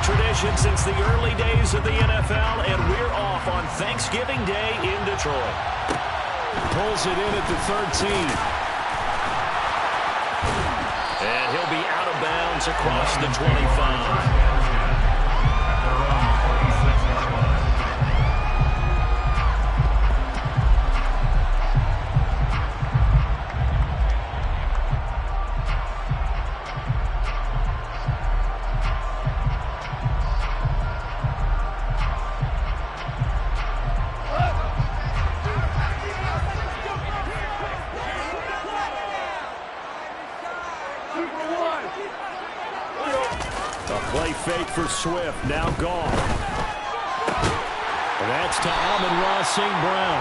tradition since the early days of the NFL, and we're off on Thanksgiving Day in Detroit. Pulls it in at the 13. And he'll be out of bounds across the 25. Fake for Swift, now gone. That's to Amon-Ra St. Brown.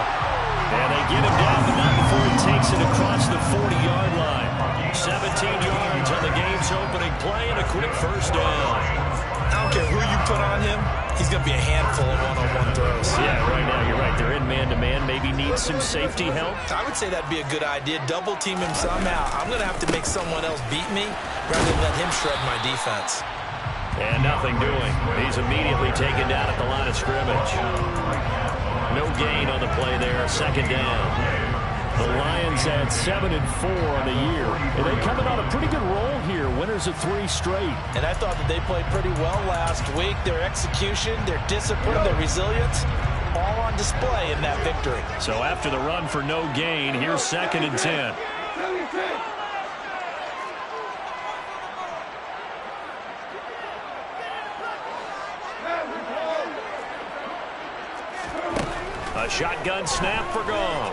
And they get him down, but not before he takes it across the 40-yard line. 17 yards on the game's opening play and a quick first down. I don't care who you put on him, he's going to be a handful of one-on-one throws. Yeah, right now you're right. They're in man-to-man, maybe need some safety help. I would say that'd be a good idea. Double team him somehow. I'm going to have to make someone else beat me rather than let him shred my defense. And nothing doing. He's immediately taken down at the line of scrimmage. No gain on the play there. Second down. The Lions at 7-4 on the year. And they're coming on a pretty good roll here. Winners of 3 straight. And I thought that they played pretty well last week. Their execution, their discipline, their resilience, all on display in that victory. So after the run for no gain, here's 2nd and 10. A shotgun snap for Gong.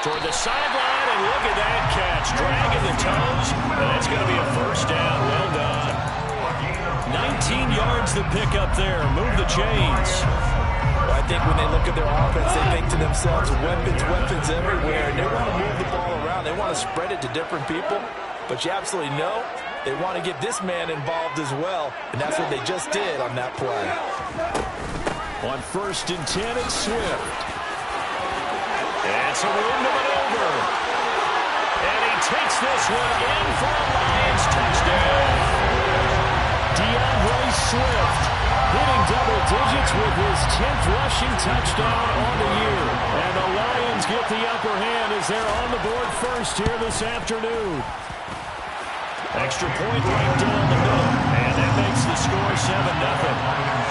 Toward the sideline, and look at that catch. Dragging the toes, and that's going to be a first down. Well done. 19 yards to pick up there. Move the chains. Well, I think when they look at their offense, they think to themselves, weapons everywhere. And they want to move the ball around. They want to spread it to different people. But you absolutely know they want to get this man involved as well. And that's what they just did on that play. On 1st and 10, it's Swift. And some room to maneuver. And he takes this one in for a Lions touchdown. DeAndre Swift hitting double digits with his 10th rushing touchdown on the year. And the Lions get the upper hand as they're on the board first here this afternoon. Extra point right down the middle. And that makes the score 7-0.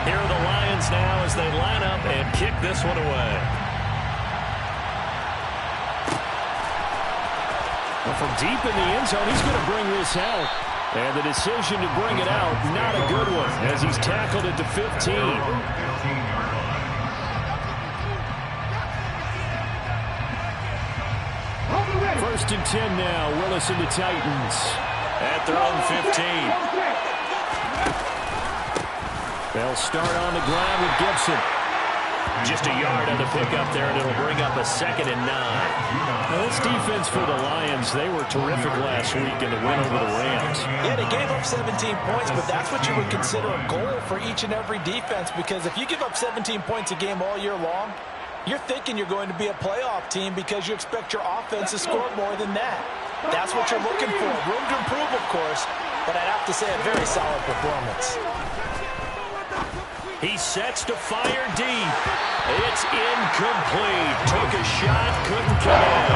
Here are the Lions now as they line up and kick this one away. Well, from deep in the end zone, he's going to bring this out. And the decision to bring it out, not a good one, as he's tackled at the 15. 1st and 10 now. Willis and the Titans at their own 15. They'll start on the ground with Gibson. Just a yard on the pickup there, and it'll bring up a 2nd and 9. Now, this defense for the Lions, they were terrific last week in the win over the Rams. Yeah, they gave up 17 points, but that's what you would consider a goal for each and every defense, because if you give up 17 points a game all year long, you're thinking you're going to be a playoff team because you expect your offense to score more than that. That's what you're looking for. Room to improve, of course, but I'd have to say a very solid performance. He sets to fire deep. It's incomplete. Took a shot, couldn't get in.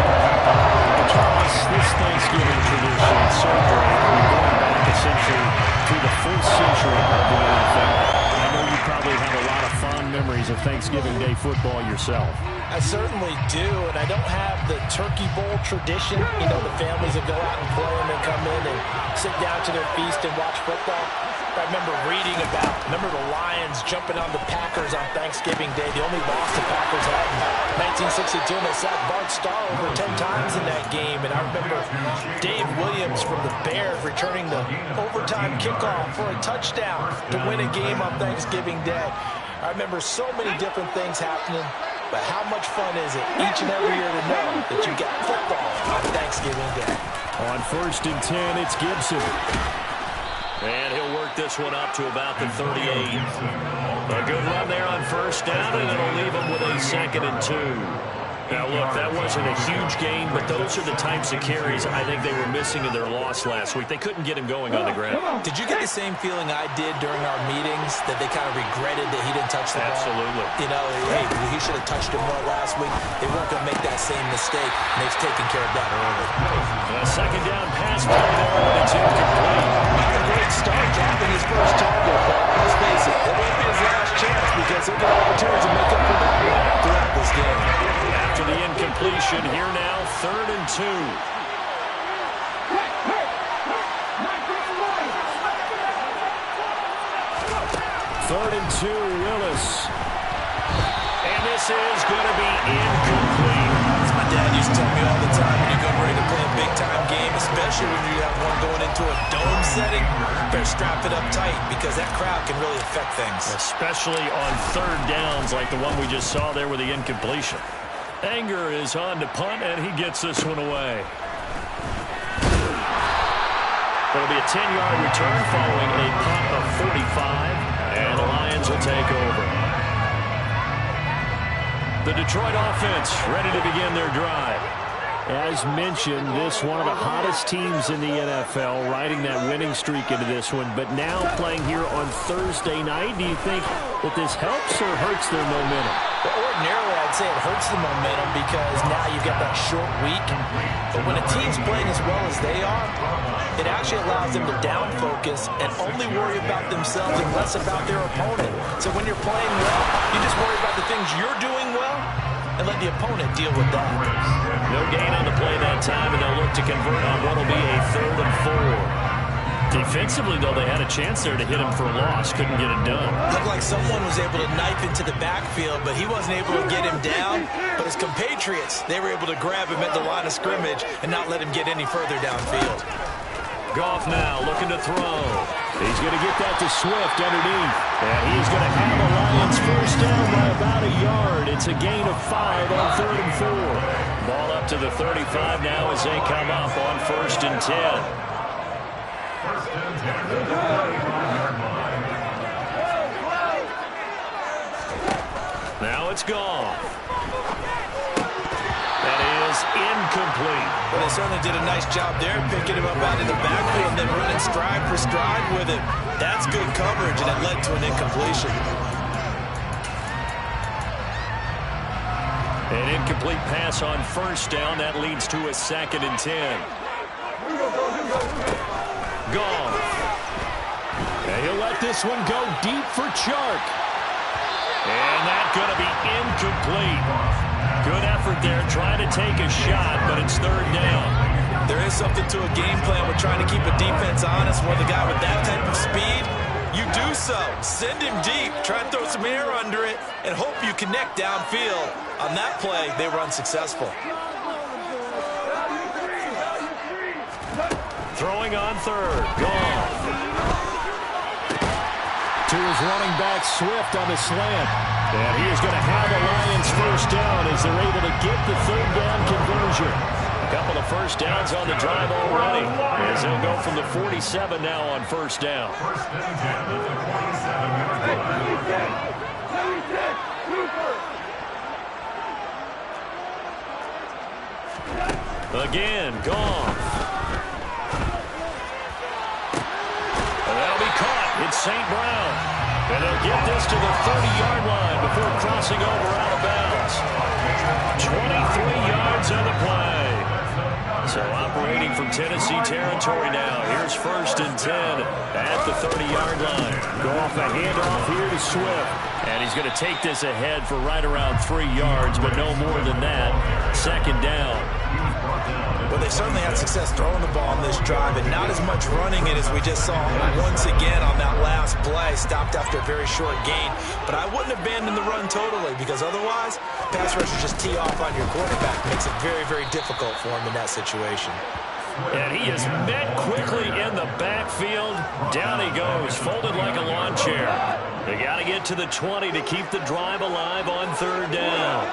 Because this Thanksgiving tradition is so great. We're going back essentially to the first century of the NFL. I know you probably have a lot of fond memories of Thanksgiving Day football yourself. I certainly do, and I don't have the Turkey Bowl tradition. You know, the families that go out and play and then come in and sit down to their feast and watch football. I remember reading remember the Lions jumping on the Packers on Thanksgiving Day. The only loss the Packers had in 1962, and they sacked Bart Starr over 10 times in that game. And I remember Dave Williams from the Bears returning the overtime kickoff for a touchdown to win a game on Thanksgiving Day. I remember so many different things happening, but how much fun is it each and every year to know that you got football on Thanksgiving Day? On 1st and 10, it's Gibson. And he'll work this one up to about the 38. A good run there on first down, and it'll leave him with a 2nd and 2. Now, look, that wasn't a huge gain, but those are the types of carries I think they were missing in their loss last week. They couldn't get him going on the ground. Did you get the same feeling I did during our meetings, that they kind of regretted that he didn't touch the ball? Absolutely. You know, hey, he should have touched him more last week. They weren't going to make that same mistake, and they've taken care of that early. A 2nd down pass play there, and it's incomplete. A great start, dropping his first target, but let's face it, it won't be his last chance because he'll get opportunities to make up for that throughout this game. After the incompletion, here now, 3rd and 2. Third and 2, Willis. And this is going to be incomplete. As my dad used to tell me all the time, when you go ready to play a big-time game, especially when you have one going into a dome setting, better strap it up tight because that crowd can really affect things. Especially on 3rd downs like the one we just saw there with the incompletion. Anger is on to punt, and he gets this one away. It'll be a 10-yard return following a punt of 45, and the Lions will take over. The Detroit offense ready to begin their drive. As mentioned, this one of the hottest teams in the NFL, riding that winning streak into this one, but now playing here on Thursday night. Do you think that this helps or hurts their momentum? Well, ordinarily, I'd say it hurts the momentum because now you've got that short week. But when a team's playing as well as they are, it actually allows them to down focus and only worry about themselves and less about their opponent. So when you're playing well, you just worry about the things you're doing well and let the opponent deal with that. No gain on the play that time, and they'll look to convert on what will be a 3rd and 4. Defensively, though, they had a chance there to hit him for a loss. Couldn't get it done. Looked like someone was able to knife into the backfield, but he wasn't able to get him down. But his compatriots, they were able to grab him at the line of scrimmage and not let him get any further downfield. Goff now looking to throw. He's going to get that to Swift underneath. And he's going to have the Lions first down by about a yard. It's a gain of 5 on 3rd and 4. Ball up to the 35 now as they come up on 1st and 10. Now it's Goff. That is incomplete. Well, they certainly did a nice job there, picking him up out of the backfield and then running stride for stride with him. That's good coverage, and it led to an incompletion. An incomplete pass on 1st down. That leads to a 2nd and 10. Goff. And he'll let this one go deep for Chark. And that's going to be incomplete. Good effort there, trying to take a shot, but it's 3rd down. There is something to a game plan with trying to keep a defense honest. With a guy with that type of speed, you do so. Send him deep, try and throw some air under it, and hope you connect downfield. On that play, they were unsuccessful. Throwing on 3rd, Goff. To his running back, Swift on the slant. And he is going to have the Lions first down as they're able to get the 3rd down conversion. A couple of first downs on the drive already as they'll go from the 47 now on 1st down. Again, Goff. And that'll be caught. It's St. Brown. And they'll get this to the 30-yard line before crossing over out of bounds. 23 yards on the play. So operating from Tennessee territory now. Here's 1st and 10 at the 30-yard line. Goff a handoff here to Swift. And he's going to take this ahead for right around 3 yards, but no more than that. 2nd down. Well, they certainly had success throwing the ball on this drive and not as much running it as we just saw once again on that last play. Stopped after a very short gain. But I wouldn't abandon the run totally because otherwise, pass rushers just tee off on your quarterback. Makes it very, very difficult for him in that situation. And he is met quickly in the backfield. Down he goes, folded like a lawn chair. They got to get to the 20 to keep the drive alive on 3rd down.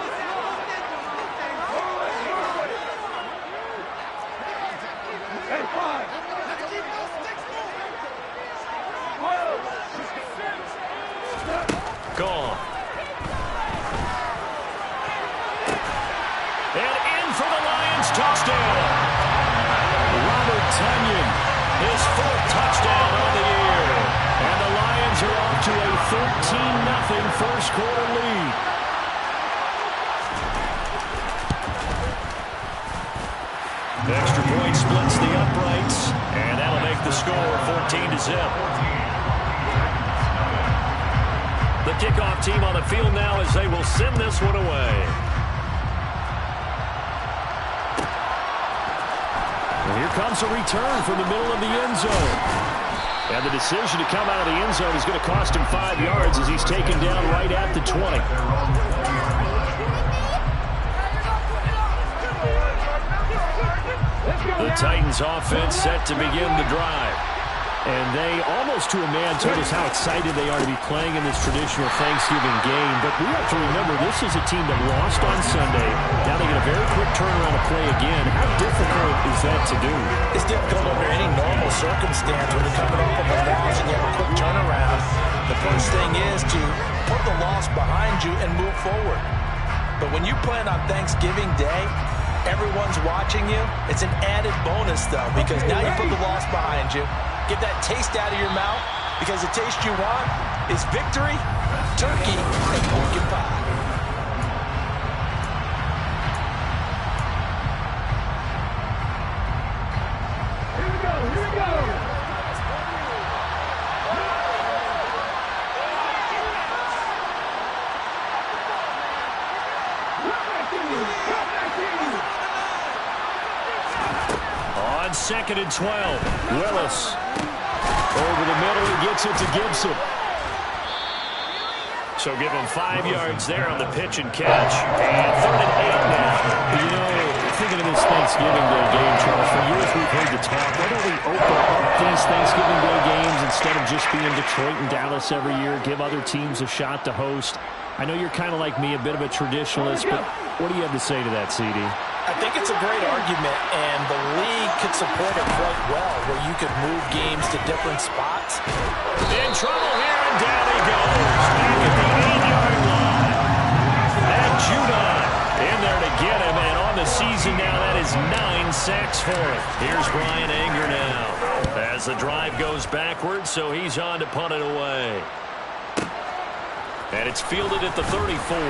first quarter lead. Extra point splits the uprights, and that'll make the score 14-0. The kickoff team on the field now as they will send this one away. And here comes a return from the middle of the end zone. And the decision to come out of the end zone is going to cost him 5 yards as he's taken down right at the 20. The Titans offense set to begin the drive. And they, almost to a man, told us how excited they are to be playing in this traditional Thanksgiving game. But we have to remember, this is a team that lost on Sunday. Now they get a very quick turnaround to play again. How difficult is that to do? It's difficult under any normal circumstance when you're coming off of a loss and you have a quick turnaround. The first thing is to put the loss behind you and move forward. But when you play on Thanksgiving Day, everyone's watching you. It's an added bonus, though, because now you put the loss behind you. Get that taste out of your mouth, because the taste you want is victory, turkey, and pumpkin pie. Here we go, here we go. On 2nd and 12, Willis. Over the middle, he gets it to Gibson. So give him 5 yards there on the pitch and catch. And 3rd and 8 now. You know, thinking of this Thanksgiving Day game, Charles, for years we've heard the talk. Why don't we open up these Thanksgiving Day games instead of just being Detroit and Dallas every year? Give other teams a shot to host. I know you're kind of like me, a bit of a traditionalist, but what do you have to say to that, CD? I think it's a great argument, and the league could support it quite well, where you could move games to different spots. In trouble here, and down he goes. Back at the 8-yard line. And Judon in there to get him, and on the season now, that is 9 sacks for him. Here's Brian Anger now. As the drive goes backwards, so he's on to punt it away. And it's fielded at the 34.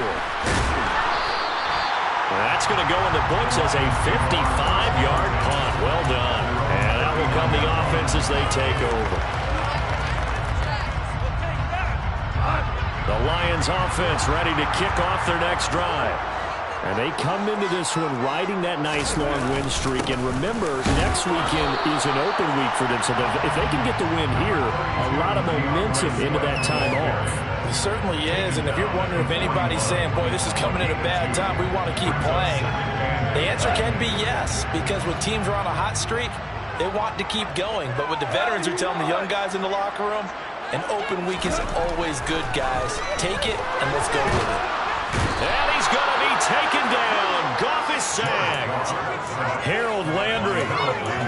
That's going to go in the books as a 55-yard punt. Well done. And out will come the offense as they take over. The Lions offense ready to kick off their next drive. And they come into this one riding that nice long win streak. And remember, next weekend is an open week for them. So if they can get the win here, a lot of momentum into that time off. It certainly is, and if you're wondering if anybody's saying, boy, this is coming at a bad time, we want to keep playing, the answer can be yes, because when teams are on a hot streak, they want to keep going. But what the veterans are telling the young guys in the locker room, an open week is always good, guys. Take it, and let's go with it. And he's going to be taken down. Goff is sacked. Harold Landry.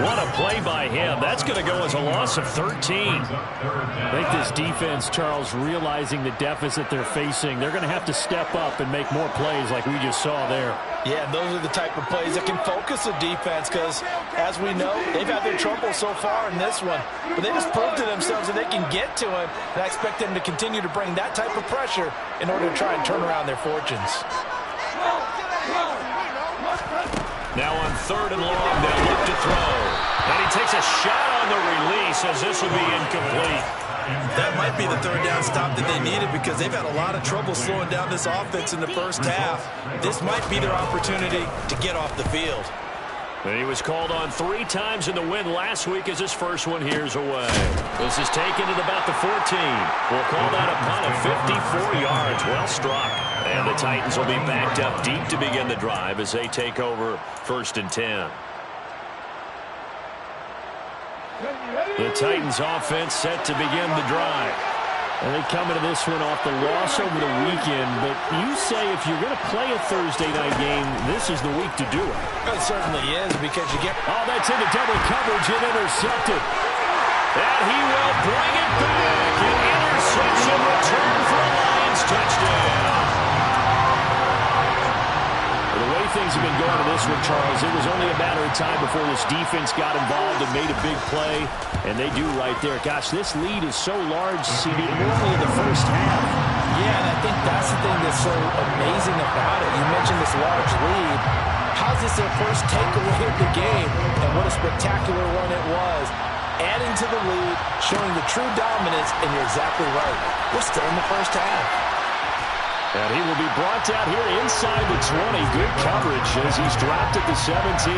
What a play by him. That's going to go as a loss of 13. I think this defense, Charles, realizing the deficit they're facing, they're going to have to step up and make more plays like we just saw there. Yeah, those are the type of plays that can focus a defense because, as we know, they've had their trouble so far in this one. But they just proved to themselves that they can get to him, and I expect them to continue to bring that type of pressure in order to try and turn around their fortunes. Now on 3rd and long, they'll look to throw. And he takes a shot on the release as this will be incomplete. That might be the 3rd down stop that they needed because they've had a lot of trouble slowing down this offense in the first half. This might be their opportunity to get off the field. And he was called on 3 times in the win last week as his first one here's away. This is taken at about the 14. We'll call that a punt of 54 yards. Well struck. And the Titans will be backed up deep to begin the drive as they take over 1st and 10. The Titans offense set to begin the drive. And they come into this one off the loss over the weekend. But you say if you're going to play a Thursday night game, this is the week to do it. It certainly is because you get... Oh, that's into double coverage and intercepted. And he will bring it back. An interception return for a Lions touchdown. The way things have been going to this one, Charles, it was only a matter of time before this defense got involved and made a big play, and they do right there. Gosh, this lead is so large, CD, normally in the first half. Yeah, and I think that's the thing that's so amazing about it. You mentioned this large lead. How's this their first takeaway of the game? And what a spectacular one it was. Adding to the lead, showing the true dominance, and you're exactly right. We're still in the first half. And he will be brought down here inside the 20. Good coverage as he's dropped at the 17.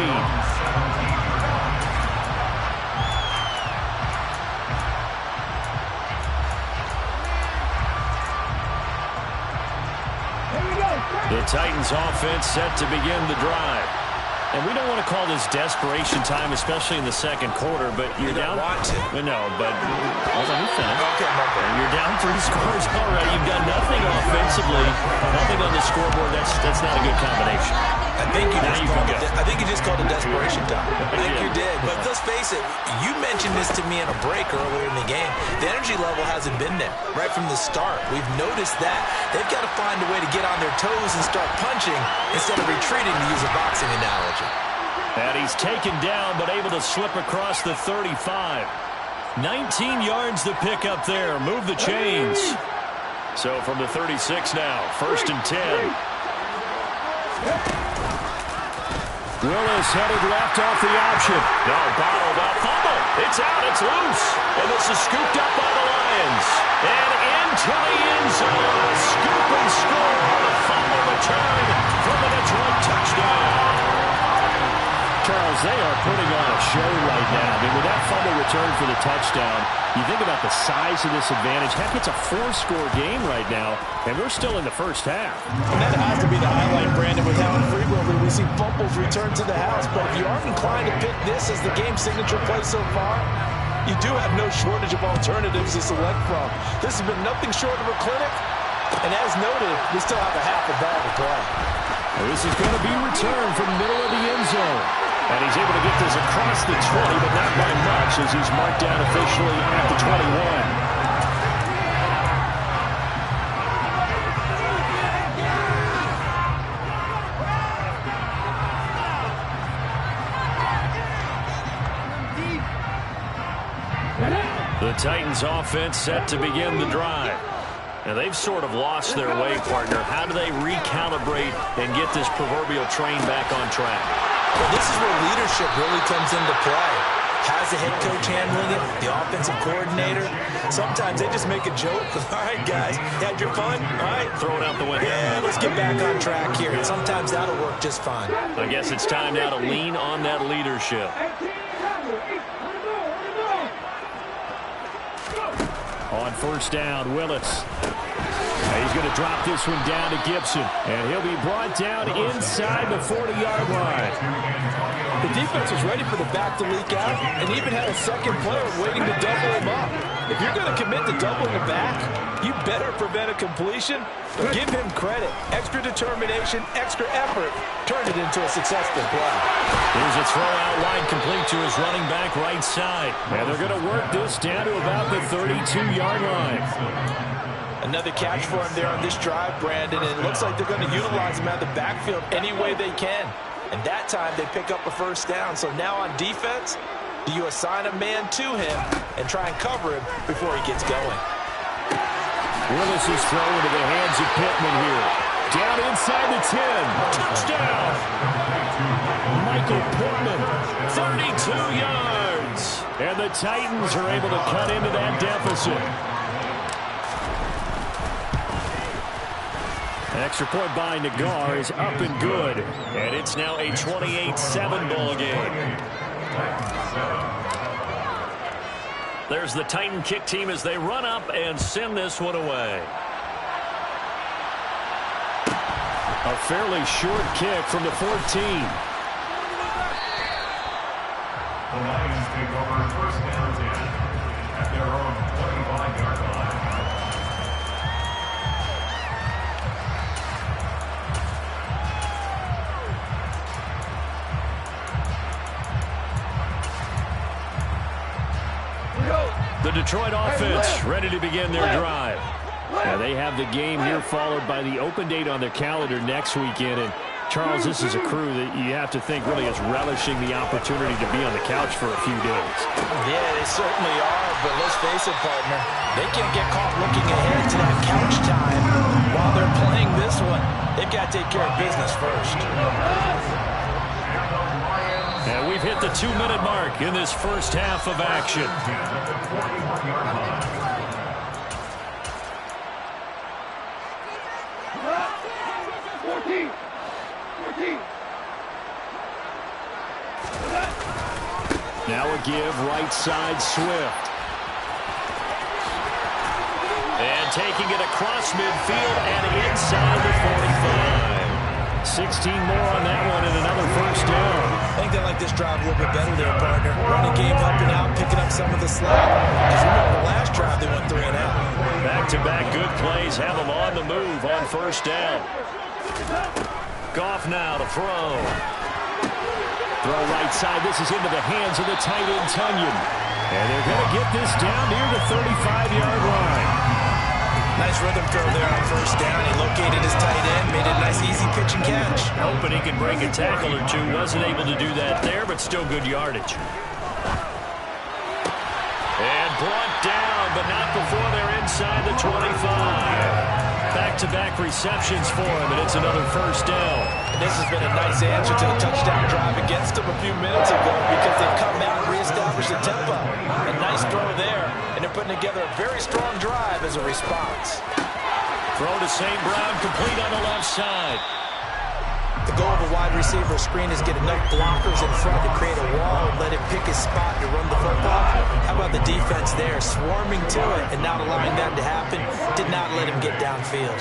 The Titans offense set to begin the drive. And we don't want to call this desperation time, especially in the second quarter, but you're down. Want to. No, but hold on, you finish. Okay, You're down 3 scores already. You've got nothing offensively, nothing on the scoreboard. That's not a good combination. I think you just called it desperation time. I think you did. But let's face it, you mentioned this to me in a break earlier in the game. The energy level hasn't been there right from the start. We've noticed that. They've got to find a way to get on their toes and start punching instead of retreating, to use a boxing analogy. And he's taken down, but able to slip across the 35. 19 yards to pick up there. Move the chains. So from the 36 now, 1st and 10. Willis headed left off the option. No, bottled up. Fumble. It's out. It's loose. And this is scooped up by the Lions. And into the end zone. A scoop and score. A fumble return from the Detroit touchdown. Charles, they are putting on a show right now. I mean, with that fumble return for the touchdown, you think about the size of this advantage. Heck, it's a 4-score game right now, and we're still in the first half. And that has to be the highlight, Brandon, with how frequently we see fumbles return to the house. But if you aren't inclined to pick this as the game signature play so far, you do have no shortage of alternatives to select from. This has been nothing short of a clinic, and as noted, we still have a half a ball to play. This is going to be returned from the middle of the end zone. And he's able to get this across the 20, but not by much as he's marked down officially at the 21. The Titans offense set to begin the drive. Now, they've sort of lost their way, partner. How do they recalibrate and get this proverbial train back on track? Well, this is where leadership really comes into play. How's the head coach handling it? The offensive coordinator? Sometimes they just make a joke. All right, guys, had your fun? All right. Throw it out the window. Yeah, let's get back on track here. And sometimes that'll work just fine. I guess it's time now to lean on that leadership. On 1st down, Willis. He's going to drop this one down to Gibson. And he'll be brought down inside the 40-yard line. The defense was ready for the back to leak out and even had a second player waiting to double him up. If you're going to commit to doubling the back, you better prevent a completion. Give him credit. Extra determination, extra effort. Turn it into a successful play. Here's a throw out wide complete to his running back right side. And they're going to work this down to about the 32-yard line. Another catch for him there on this drive, Brandon, and it looks like they're going to utilize him out of the backfield any way they can. And that time they pick up a 1st down. So now on defense, do you assign a man to him and try and cover him before he gets going? Willis is thrown into the hands of Pittman here. Down inside the 10. Touchdown! Michael Pittman, 32 yards. And the Titans are able to cut into that deficit. Extra point by Nagar is up and good. And it's now a 28-7 ball game. There's the Titan kick team as they run up and send this one away. A fairly short kick from the 14. The Lions take over 1st down 10 at their own 25-yard line. The Detroit offense ready to begin their drive. Now they have the game here followed by the open date on their calendar next weekend. And Charles, this is a crew that you have to think really is relishing the opportunity to be on the couch for a few days. Yeah, they certainly are, but let's face it, partner. They can't get caught looking ahead to that couch time while they're playing this one. They've got to take care of business first. And we've hit the 2-minute mark in this first half of action. Now a give, right side, Swift. And taking it across midfield and inside the 45. 16 more on that one and another first down. I think they like this drive a little bit better there, partner. Running game helping out, picking up some of the slack. Because remember the last drive they went 3 and out. Back-to-back good plays have them on the move on first down. Goff now to throw. Throw right side. This is into the hands of the tight end, Tunyon. And they're going to get this down near the 35-yard line. Nice rhythm throw there on first down. He located his tight end, made it a nice easy pitch and catch. Hoping he could break a tackle or two. Wasn't able to do that there, but still good yardage. And brought down, but not before they're inside the 25. Back-to-back receptions for him, and it's another first down. And this has been a nice answer to the touchdown drive against them a few minutes ago because they've come out and reestablished the tempo. A nice throw there, and they're putting together a very strong drive as a response. Throw to St. Brown, complete on the left side. The goal of a wide receiver screen is get enough blockers in front to create a wall and let him pick his spot to run the football. How about the defense there, swarming to it and not allowing that to happen? Did not let him get downfield.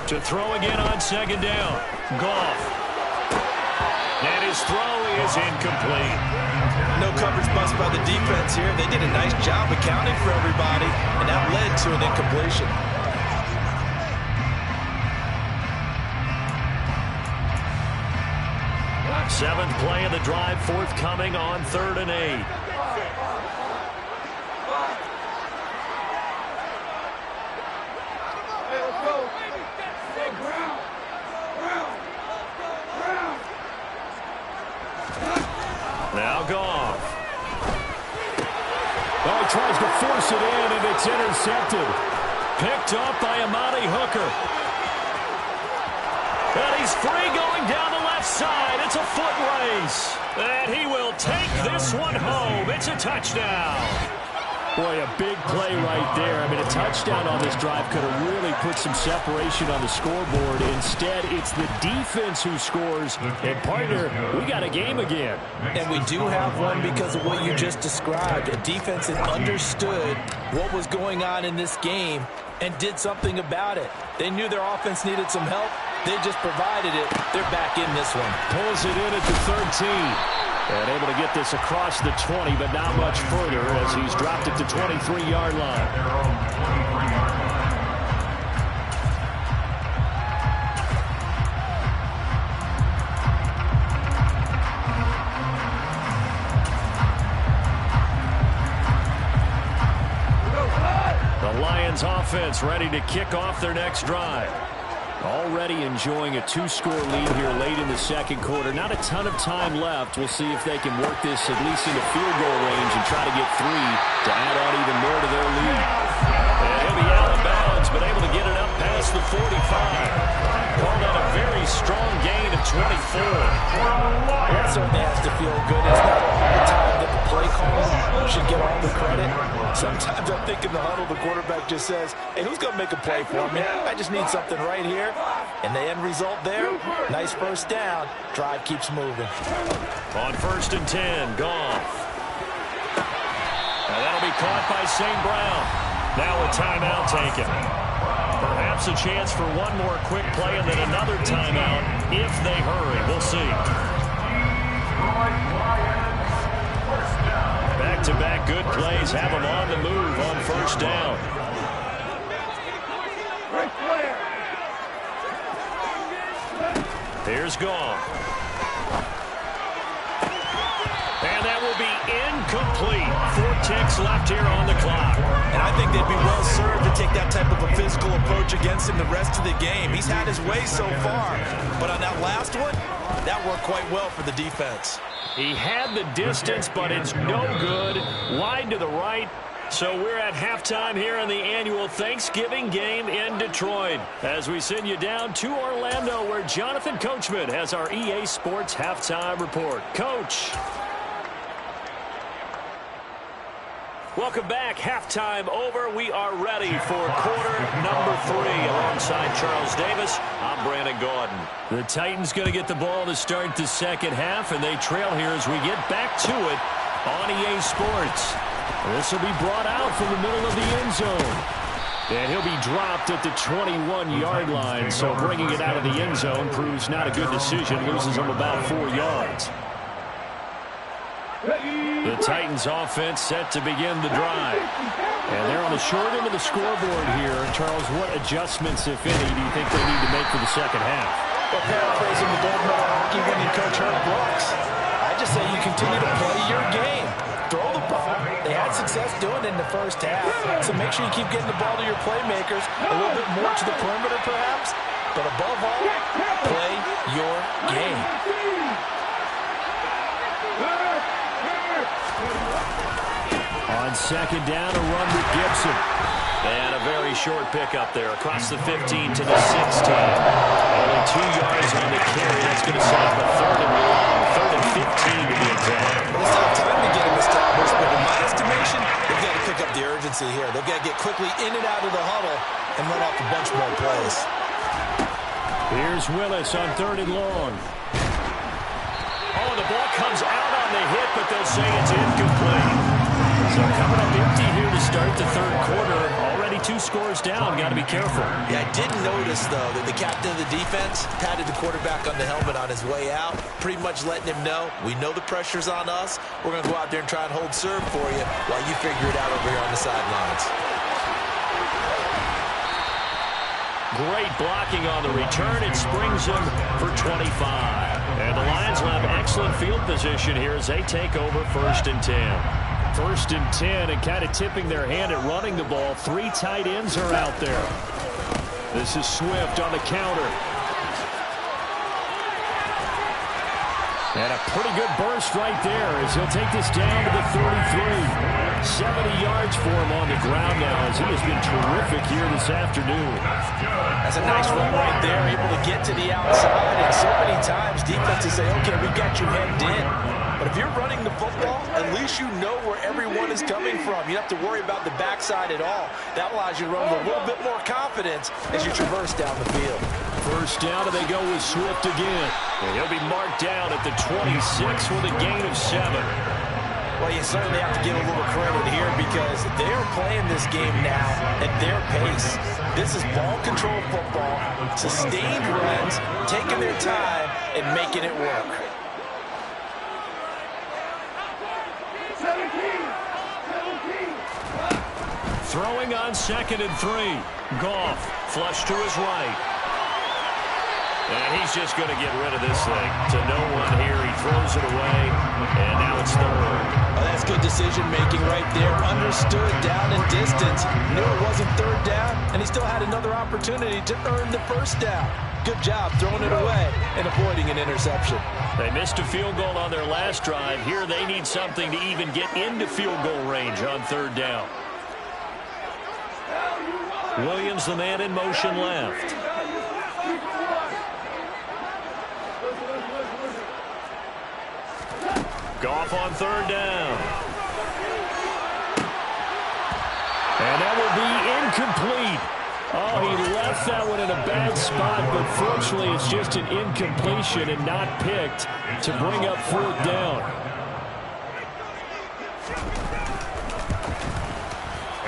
To throw again on second down. Goff. And his throw is incomplete. No coverage bust by the defense here. They did a nice job accounting for everybody, and that led to an incompletion. Seventh play of the drive forthcoming on 3rd and 8. Now Goff. Oh, he tries to force it in, and it's intercepted. Picked up by Amani Hooker. And he's free going down the left side. It's a foot race. And he will take this one home. It's a touchdown. Boy, a big play right there. I mean, a touchdown on this drive could have really put some separation on the scoreboard. Instead, it's the defense who scores. And, partner, we got a game again. And we do have one because of what you just described. A defense that understood what was going on in this game and did something about it. They knew their offense needed some help. They just provided it. They're back in this one. Pulls it in at the 13. And able to get this across the 20, but not much further as he's dropped it to 23-yard line. The Lions offense ready to kick off their next drive. Already enjoying a 2-score lead here late in the second quarter. Not a ton of time left. We'll see if they can work this at least into field goal range and try to get 3 to add on even more to their lead. And he'll be out of bounds, but able to get it up past the 45. Called out a very strong gain of 24. That certainly has to feel good. It's not the time that the play call should get all the credit. Sometimes I think in the huddle, the quarterback just says, hey, who's going to make a play for me? I just need something right here. And the end result there, nice first down. Drive keeps moving. On 1st and 10, Goff. And that'll be caught by St. Brown. Now a timeout taken. Perhaps a chance for one more quick play and then another timeout if they hurry. We'll see. Back-to-back good plays have them on the move on first down. Here's Goff. And that will be incomplete. 4 ticks left here on the clock. And I think they'd be well served to take that type of a physical approach against him the rest of the game. He's had his way so far, but on that last one, that worked quite well for the defense. He had the distance, but it's no good. Wide to the right. So we're at halftime here in the annual Thanksgiving game in Detroit, as we send you down to Orlando, where Jonathan Coachman has our EA Sports halftime report. Coach. Welcome back. Halftime over. We are ready for quarter number 3. Alongside Charles Davis, I'm Brandon Gaudin. The Titans going to get the ball to start the second half, and they trail here as we get back to it on EA Sports. This will be brought out from the middle of the end zone. And he'll be dropped at the 21-yard line, so bringing it out of the end zone proves not a good decision. Loses him about 4 yards. The Titans offense set to begin the drive. And they're on the short end of the scoreboard here. Charles, what adjustments, if any, do you think they need to make for the second half? Well, paraphrasing the gold medal hockey winning coach Herb Brooks, I just say you continue to play your game. Throw the ball. They had success doing it in the first half. So make sure you keep getting the ball to your playmakers, a little bit more to the perimeter perhaps. But above all, play your game. On second down, a run with Gibson. And a very short pickup there across the 15 to the 16. Only 2 yards on the carry. That's going to set up a third and long. Third and 15 to be exact. Well, it's not time to get him established, but in my estimation, they've got to pick up the urgency here. They've got to get quickly in and out of the huddle and run off a bunch more plays. Here's Willis on third and long. Oh, the ball comes out on the hit, but they'll say it's incomplete. So coming up empty here to start the third quarter. Already 2 scores down. Got to be careful. Yeah, I did notice, though, that the captain of the defense patted the quarterback on the helmet on his way out, pretty much letting him know, we know the pressure's on us. We're going to go out there and try and hold serve for you while you figure it out over here on the sidelines. Great blocking on the return. It springs him for 25. And the Lions will have excellent field position here as they take over 1st and 10. 1st and 10, and kind of tipping their hand at running the ball. 3 tight ends are out there. This is Swift on the counter. And a pretty good burst right there as he'll take this down to the 33. 70 yards for him on the ground now as he has been terrific here this afternoon. That's a nice run right there, able to get to the outside. And so many times defenses say, okay, we got you hemmed in. But if you're running the football, at least you know where everyone is coming from. You don't have to worry about the backside at all. That allows you to run with a little bit more confidence as you traverse down the field. First down, and they go with Swift again. And he'll be marked down at the 26 with a gain of 7. Well, you certainly have to give a little credit here because they're playing this game now at their pace. This is ball control football, sustained runs, taking their time and making it work. Throwing on 2nd and 3. Goff, flush to his right. And he's just going to get rid of this thing. To no one here. He throws it away. And now it's 3rd. Oh, that's good decision-making right there. Understood down and distance. Knew it wasn't 3rd down. And he still had another opportunity to earn the 1st down. Good job throwing it away and avoiding an interception. They missed a field goal on their last drive. Here they need something to even get into field goal range on 3rd down. Williams, the man in motion left. Goff on 3rd down. And that will be incomplete. Oh, he left that one in a bad spot, but fortunately it's just an incompletion and not picked to bring up 4th down.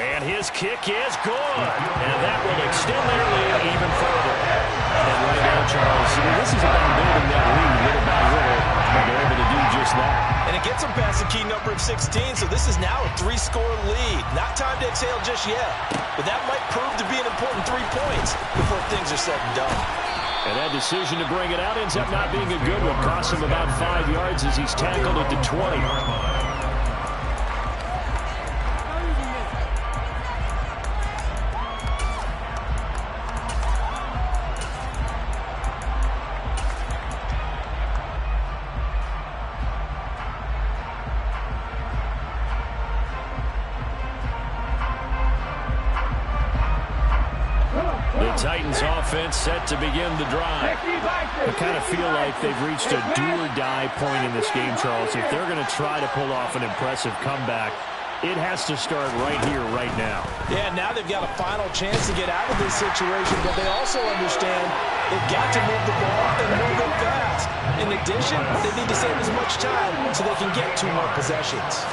And his kick is good. And that will extend their lead even further. And right now, Charles, this is about building that lead little by little. And they're able to do just that. And it gets them past the key number of 16, so this is now a 3-score lead. Not time to exhale just yet. But that might prove to be an important 3 points before things are said and done. And that decision to bring it out ends up not being a good one. Costs him about 5 yards as he's tackled at the 20. Titans offense set to begin the drive. I kind of feel like they've reached a do-or-die point in this game, Charles. If they're going to try to pull off an impressive comeback, it has to start right here, right now. Yeah, now they've got a final chance to get out of this situation, but they also understand they've got to move the ball and move it fast. In addition, they need to save as much time so they can get 2 more possessions.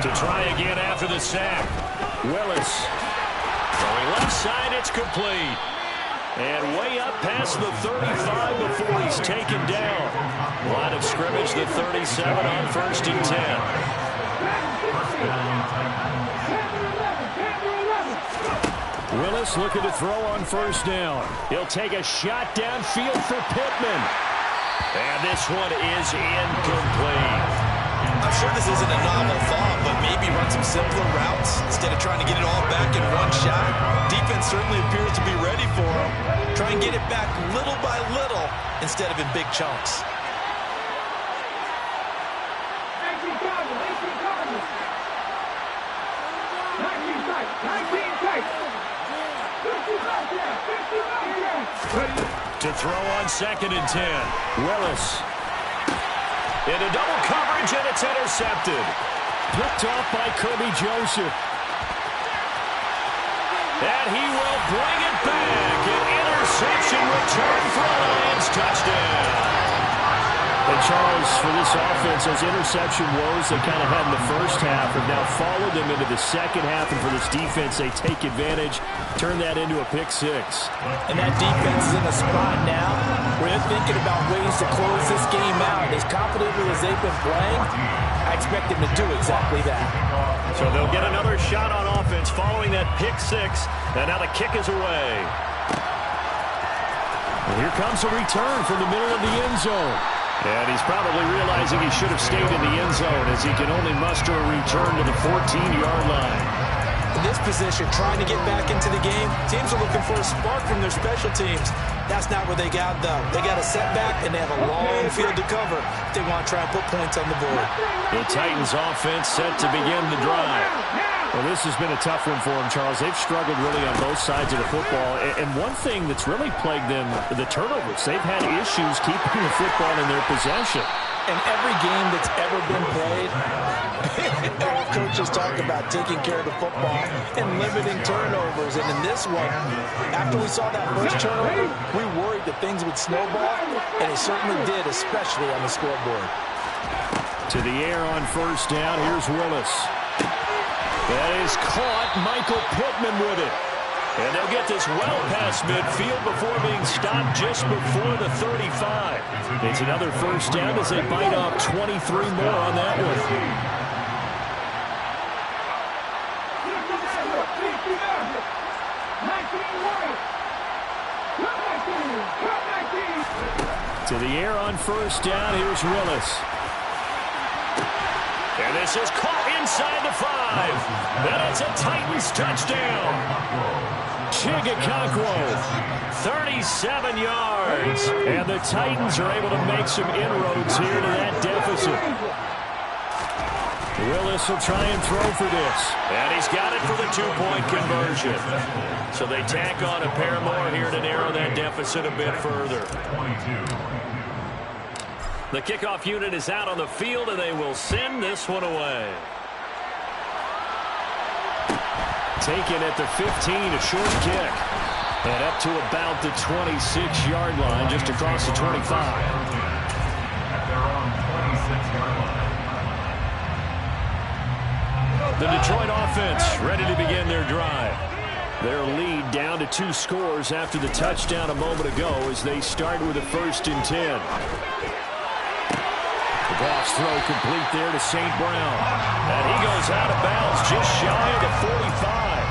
To try again after the sack, Willis. Going left side, it's complete. And way up past the 35 before he's taken down. Line of scrimmage, the 37 on 1st and 10. Willis looking to throw on 1st down. He'll take a shot downfield for Pittman. And this one is incomplete. I'm sure this isn't a novel thought, but maybe run some simpler routes instead of trying to get it all back in one shot. Defense certainly appears to be ready for him. Try and get it back little by little instead of in big chunks. To throw on 2nd and 10. Willis. Into double coverage, and it's intercepted. Picked off by Kirby Joseph. And he will bring it back. An interception return for a Lions touchdown. And Charles, for this offense, those interception woes they kind of had in the first half have now followed them into the second half. And for this defense, they take advantage, turn that into a pick 6. And that defense is in a spot now where they're thinking about ways to close this game out. As confidently as they've been playing, I expect them to do exactly that. So they'll get another shot on offense following that pick 6. And now the kick is away. And here comes a return from the middle of the end zone. And he's probably realizing he should have stayed in the end zone as he can only muster a return to the 14-yard line. In this position, trying to get back into the game, teams are looking for a spark from their special teams. That's not what they got, though. They got a setback, and they have a long field to cover if they want to try and put points on the board. The Titans offense set to begin the drive. Well, this has been a tough one for them, Charles. They've struggled really on both sides of the football. And one thing that's really plagued them, the turnovers. They've had issues keeping the football in their possession. In every game that's ever been played, all coaches talk about taking care of the football and limiting turnovers. And in this one, after we saw that first turnover, we worried that things would snowball, and it certainly did, especially on the scoreboard. To the air on 1st down, here's Willis. That is caught. Michael Pittman with it. And they'll get this well past midfield before being stopped just before the 35. It's another 1st down as they bite off 23 more on that one. To the air on 1st down, here's Willis. And this is caught inside the 5. And it's a Titans touchdown. Chigakonkwo, 37 yards. And the Titans are able to make some inroads here to that deficit. Willis will try and throw for this. And he's got it for the 2-point conversion. So they tack on a pair more here to narrow that deficit a bit further. The kickoff unit is out on the field, and they will send this one away. Taken at the 15, a short kick. And up to about the 26-yard line, just across the 25. At their own 26-yard line. The Detroit offense ready to begin their drive. Their lead down to 2 scores after the touchdown a moment ago as they start with a 1st and 10. The pass throw complete there to St. Brown. And he goes out of bounds just shy of the 45.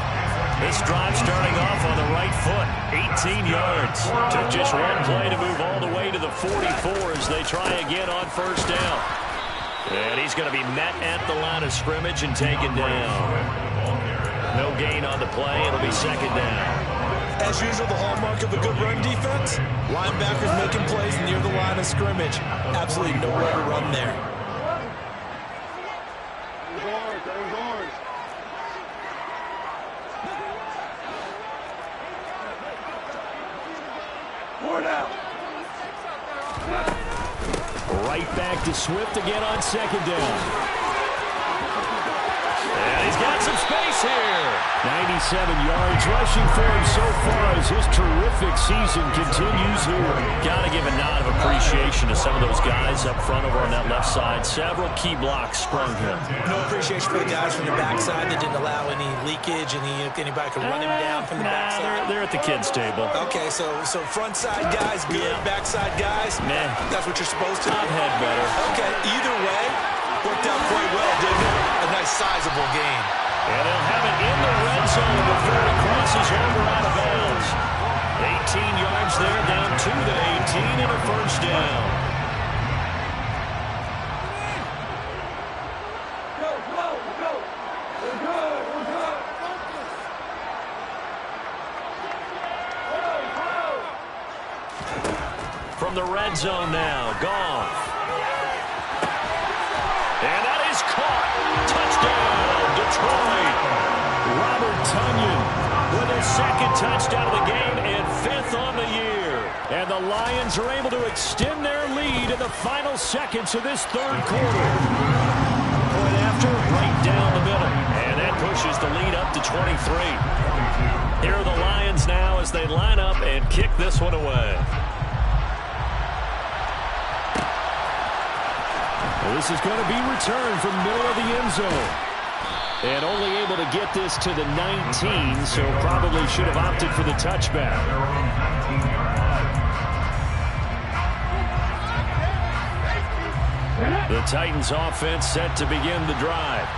This drive starting off on the right foot. 18 yards. Took just one play to move all the way to the 44 as they try again on first down. And he's going to be met at the line of scrimmage and taken down. No gain on the play. It'll be second down. As usual, the hallmark of a good run defense, linebackers making plays near the line of scrimmage. Absolutely nowhere to run there. Right back to Swift again on second down. And he's got some space here. 97 yards rushing for him so far as his terrific season continues here. Got to give a nod of appreciation to some of those guys up front over on that left side. Several key blocks sprung him. No appreciation for the guys from the backside that didn't allow any leakage, anybody could run him down from the backside. They're at the kids' table. Okay, so front side guys good, backside guys, nah. That's what you're supposed to do. I've had better. Okay, either way, worked out quite well, didn't it? A nice sizable gain. And they'll have it in the red zone before it crosses over out of bounds. 18 yards there, down to the 18 and a first down. From the red zone now, Goff. And that is caught. Touchdown, Detroit. Robert Tonyan with his second touchdown of the game and fifth on the year. And the Lions are able to extend their lead in the final seconds of this third quarter. Point after, right down the middle. And that pushes the lead up to 23. Here are the Lions now as they line up and kick this one away. This is going to be returned from the middle of the end zone. And only able to get this to the 19, so probably should have opted for the touchback. The Titans offense set to begin the drive.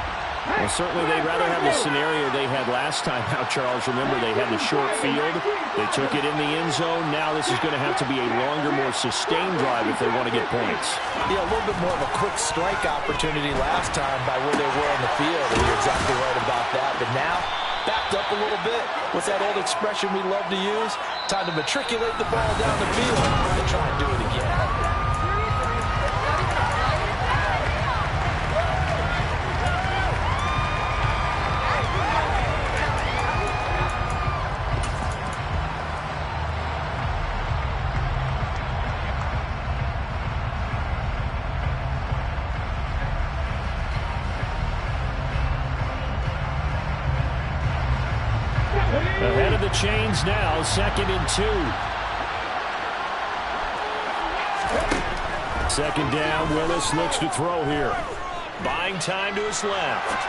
Well, certainly they'd rather have the scenario they had last time out, Charles. Remember, they had the short field. They took it in the end zone. Now this is going to have to be a longer, more sustained drive if they want to get points. Yeah, a little bit more of a quick strike opportunity last time by where they were on the field, and you're exactly right about that. But now, backed up a little bit. What's that old expression we love to use? Time to matriculate the ball down the field and try and do it again. Ahead of the chains now, 2nd and 2. Second down, Willis looks to throw here. Buying time to his left.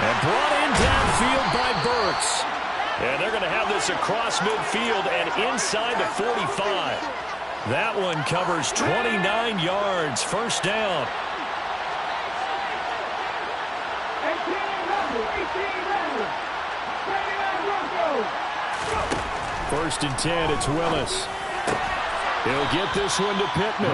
And brought in downfield by Burks. And they're going to have this across midfield and inside the 45. That one covers 29 yards, first down. 1st and 10, it's Willis. He'll get this one to Pittman.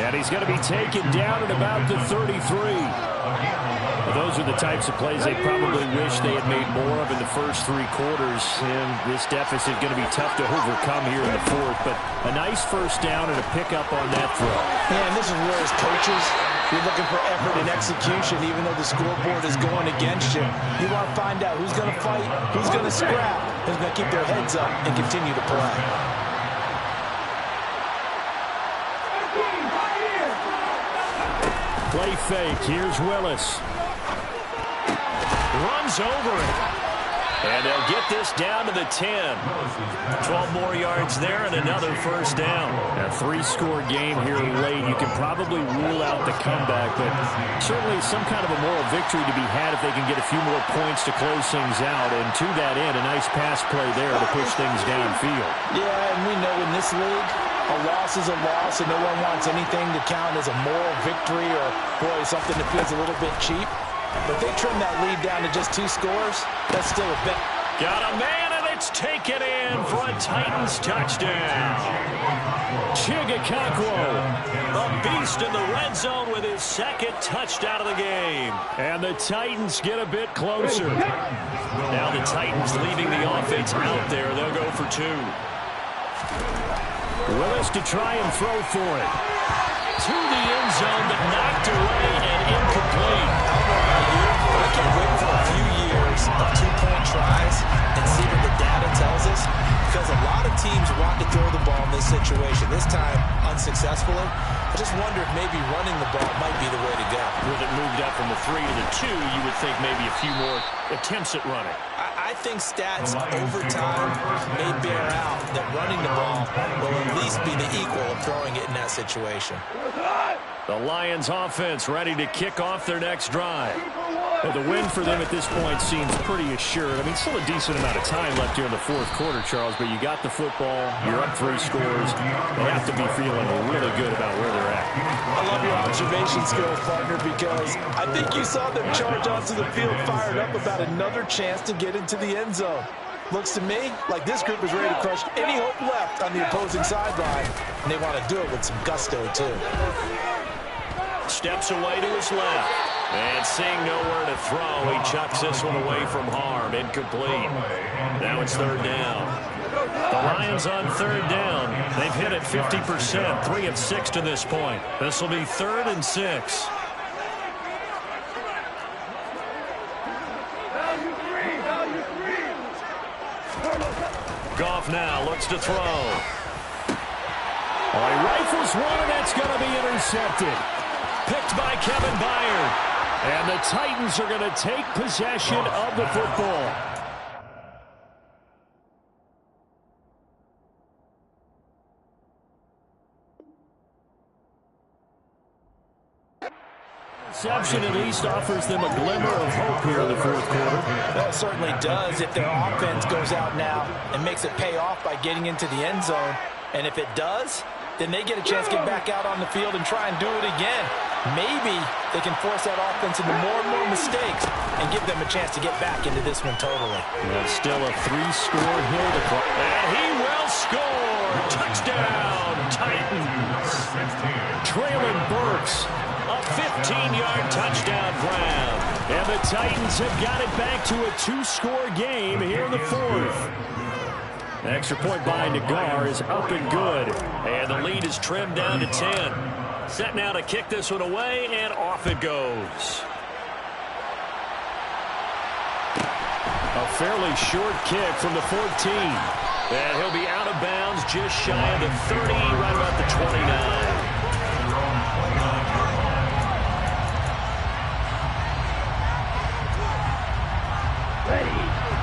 And he's going to be taken down at about the 33. Well, those are the types of plays they probably wish they had made more of in the first 3 quarters. And this deficit is going to be tough to overcome here in the 4th. But a nice first down and a pickup on that throw. Yeah, and this is where as coaches, you're looking for effort and execution, even though the scoreboard is going against you. You want to find out who's going to fight, who's going to scrap, who's going to keep their heads up and continue to play. Play fake. Here's Willis. Runs over it. And they'll get this down to the 10. 12 more yards there and another first down. A 3-score game here late. You can probably rule out the comeback, but certainly some kind of a moral victory to be had if they can get a few more points to close things out. And to that end, a nice pass play there to push things downfield. Yeah, and we know in this league, a loss is a loss, and no one wants anything to count as a moral victory or, boy, something that feels a little bit cheap. But they trim that lead down to just 2 scores. That's still a bet. Got a man, and it's taken in for a Titans touchdown. Chigakakwo, a beast in the red zone with his 2nd touchdown of the game. And the Titans get a bit closer. Now the Titans leaving the offense out there. They'll go for 2. Willis to try and throw for it. To the end zone, but knocked away and incomplete. I don't know about you, but I can't wait for a few years of 2-point tries and see what the data tells us. Because a lot of teams want to throw the ball in this situation. This time, unsuccessfully. I just wonder if maybe running the ball might be the way to go. With it moved up from the 3 to the 2, you would think maybe a few more attempts at running. I think stats over time may bear out that running the ball will at least be the equal of throwing it in that situation. The Lions offense ready to kick off their next drive. Well, the win for them at this point seems pretty assured. I mean, still a decent amount of time left here in the 4th quarter, Charles, but you got the football, you're up 3 scores. They have to be feeling really good about where they're at. I love your observation skills, partner, because I think you saw them charge onto the field fired up about another chance to get into the end zone. Looks to me like this group is ready to crush any hope left on the opposing sideline, and they want to do it with some gusto, too. Steps away to his left. And seeing nowhere to throw, he chucks this one away from harm. Incomplete. Now it's 3rd down. The Lions on 3rd down. They've hit it 50%, 3 of 6 to this point. This will be 3rd and 6. Goff now looks to throw. He rifles one, and that's going to be intercepted. Picked by Kevin Byard. And the Titans are going to take possession of the football. Interception at least offers them a glimmer of hope here in the 4th quarter. Well, it certainly does if their offense goes out now and makes it pay off by getting into the end zone. And if it does, then they get a chance to get back out on the field and try and do it again. Maybe they can force that offense into more and more mistakes and give them a chance to get back into this one totally. Well, still a 3-score hill to climb. And he will score! Touchdown, Titans! Traylon Burks, a 15-yard touchdown grab. And the Titans have got it back to a 2-score game here in the 4th. The extra point by Nagar is up and good. And the lead is trimmed down to 10. Set now to kick this one away, and off it goes. A fairly short kick from the 14. And he'll be out of bounds just shy of the 30, right about the 29.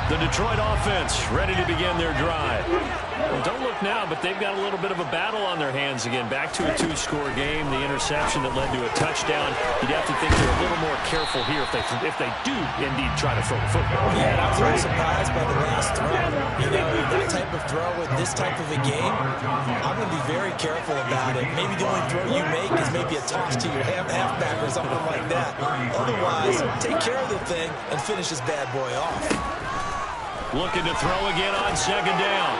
The Detroit offense ready to begin their drive. Well, don't look now, but they've got a little bit of a battle on their hands again. Back to a 2-score game. The interception that led to a touchdown. You'd have to think they're a little more careful here if they do indeed try to throw the football. Yeah, and I was really surprised by the last throw. You know, that type of throw in this type of a game, I'm going to be very careful about it. Maybe the only throw you make is maybe a toss to your halfback or something like that. Otherwise, take care of the thing and finish this bad boy off. Looking to throw again on 2nd down.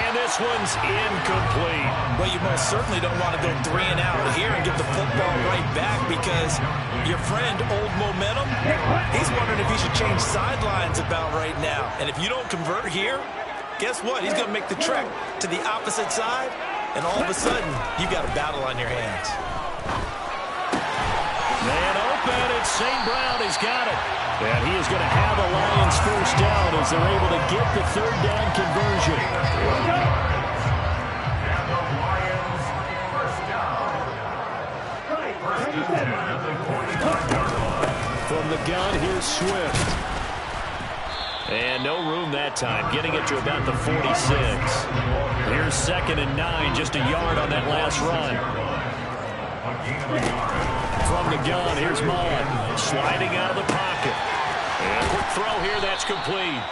And this one's incomplete. Well, you most certainly don't want to go 3 and out here and get the football right back because your friend, Old Momentum, he's wondering if he should change sidelines about right now. And if you don't convert here, guess what? He's going to make the trek to the opposite side, and all of a sudden, you've got a battle on your hands. Man open, it's St. Brown. He's got it. And he is going to have a Lions 1st down as they're able to get the 3rd down conversion. And the Lions 1st down. From the gun, here's Swift. And no room that time, getting it to about the 46. Here's 2nd and 9, just a yard on that last run. From the gun, here's Mod, sliding out of the pocket. And quick throw here, that's complete.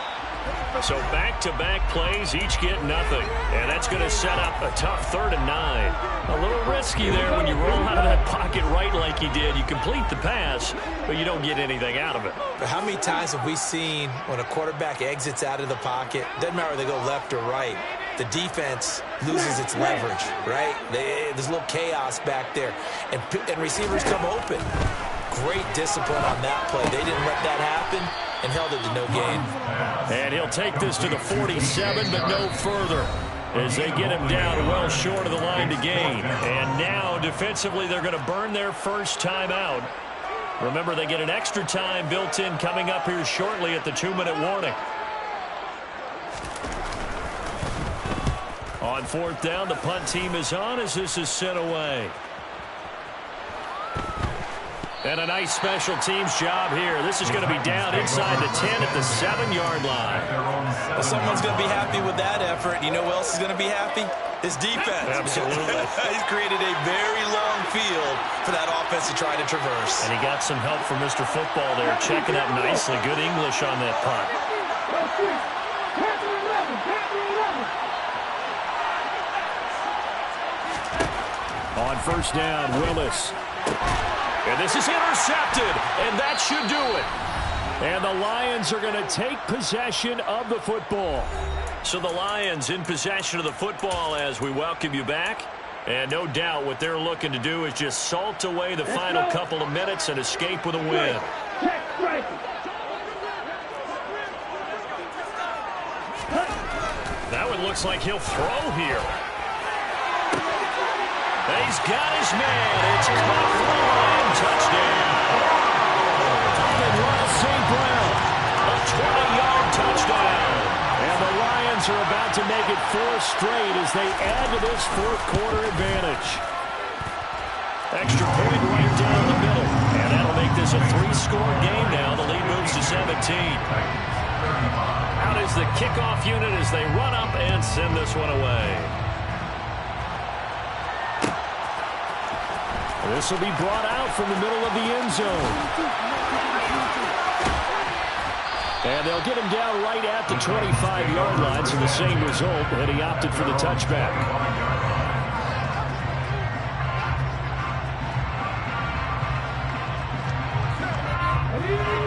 So back-to-back plays, each get nothing. And that's going to set up a tough 3rd and 9. A little risky there when you roll out of that pocket right like you did. You complete the pass, but you don't get anything out of it. But how many times have we seen when a quarterback exits out of the pocket, doesn't matter whether they go left or right, the defense loses its leverage, right? There's a little chaos back there, and receivers come open. Great discipline on that play. They didn't let that happen and held it to no gain. And he'll take this to the 47, but no further, as they get him down well short of the line to gain. And now, defensively, they're going to burn their first time out. Remember, they get an extra time built in coming up here shortly at the 2-minute warning. On 4th down, the punt team is on as this is sent away. And a nice special teams job here. This is going to be down inside the 10 at the 7-yard line. Well, someone's going to be happy with that effort. You know who else is going to be happy? His defense. Absolutely. He's created a very long field for that offense to try to traverse. And he got some help from Mr. Football there, checking up nicely. Good English on that punt. On 1st down, Willis. And this is intercepted, and that should do it. And the Lions are going to take possession of the football. So the Lions in possession of the football as we welcome you back. And no doubt what they're looking to do is just salt away the final couple of minutes and escape with a win. That one looks like he'll throw here. He's got his man. It's caught for a Lion touchdown. Amon-Ra St. Brown, a 20-yard touchdown. And the Lions are about to make it 4 straight as they add to this 4th quarter advantage. Extra point right down the middle. And that'll make this a 3-score game now. The lead moves to 17. Out is the kickoff unit as they run up and send this one away. This will be brought out from the middle of the end zone. And they'll get him down right at the 25-yard line, so the same result, and he opted for the touchback.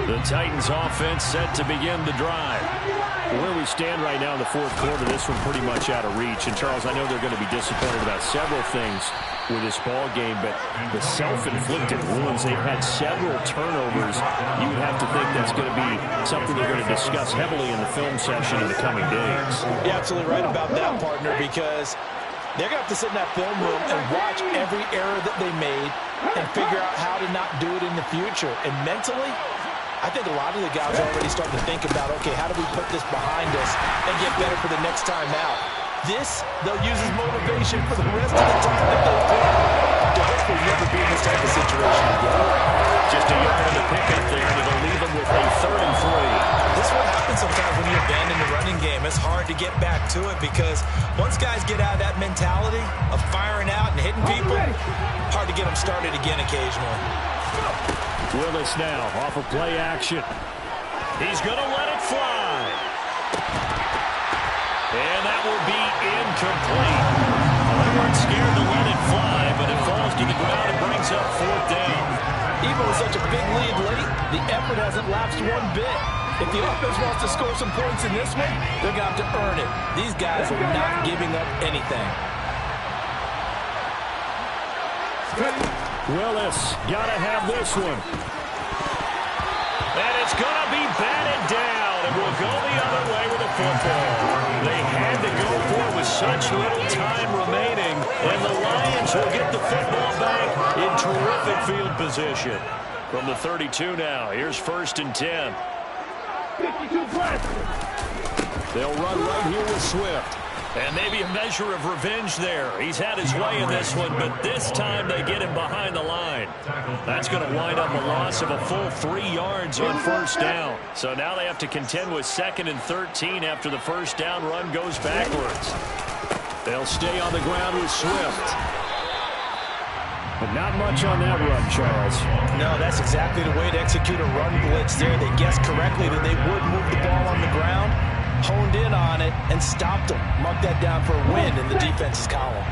The Titans offense set to begin the drive. Where we stand right now in the 4th quarter, this one pretty much out of reach. And, Charles, I know they're going to be disappointed about several things with this ball game, but the self-inflicted wounds, they've had several turnovers. You would have to think that's going to be something they're going to discuss heavily in the film session in the coming days. You're absolutely right about that, partner, because they're going to have to sit in that film room and watch every error that they made and figure out how to not do it in the future. And mentally, I think a lot of the guys are already starting to think about, okay, how do we put this behind us and get better for the next time out? This, they'll use as motivation for the rest of the time that they play to hopefully never be in this type of situation again. Just a yard in the pickup there, and it'll leave them with a 3rd and 3. This is what happens sometimes when you abandon the running game. It's hard to get back to it because once guys get out of that mentality of firing out and hitting people, hard to get them started again occasionally. Willis now off of play action. He's going to let it fly. And that will be incomplete. They weren't scared to let it fly, but it falls to the ground and brings up 4th down. Even with such a big lead late, the effort hasn't lapsed one bit. If the offense wants to score some points in this one, they're going to have to earn it. These guys are not giving up anything. Willis got to have this one. And it's going to be batted down, and we'll go the other way with the football. They had to go for it with such little time remaining, and the Lions will get the football back in terrific field position. From the 32 now, here's 1st and 10. They'll run right here with Swift. And maybe a measure of revenge there. He's had his way in this one, but this time they get him behind the line. That's going to wind up a loss of a full 3 yards on 1st down. So now they have to contend with 2nd and 13 after the 1st down run goes backwards. They'll stay on the ground with Swift. But not much on that run, Charles. No, that's exactly the way to execute a run blitz there. They guessed correctly that they would move the ball on the ground. honed in on it and stopped him. Mark that down for a win in the defense's column.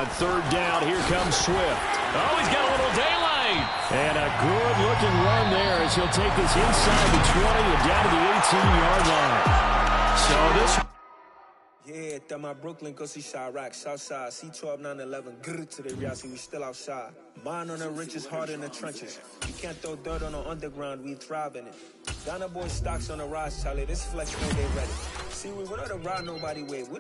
On third down, here comes Swift. Oh, he's got a little daylight. And a good-looking run there as he'll take this inside the 20 and down to the 18-yard line. So this... Yeah, that my Brooklyn go see Chirac, Southside, C12, 911, grr to the Riasi, we still outside. Mine on the riches, hard in the trenches. You can't throw dirt on the underground, we thrive in it. Ghana boy stocks on the rise, Charlie, this flex when they ready. See, we wouldn't ride nobody with.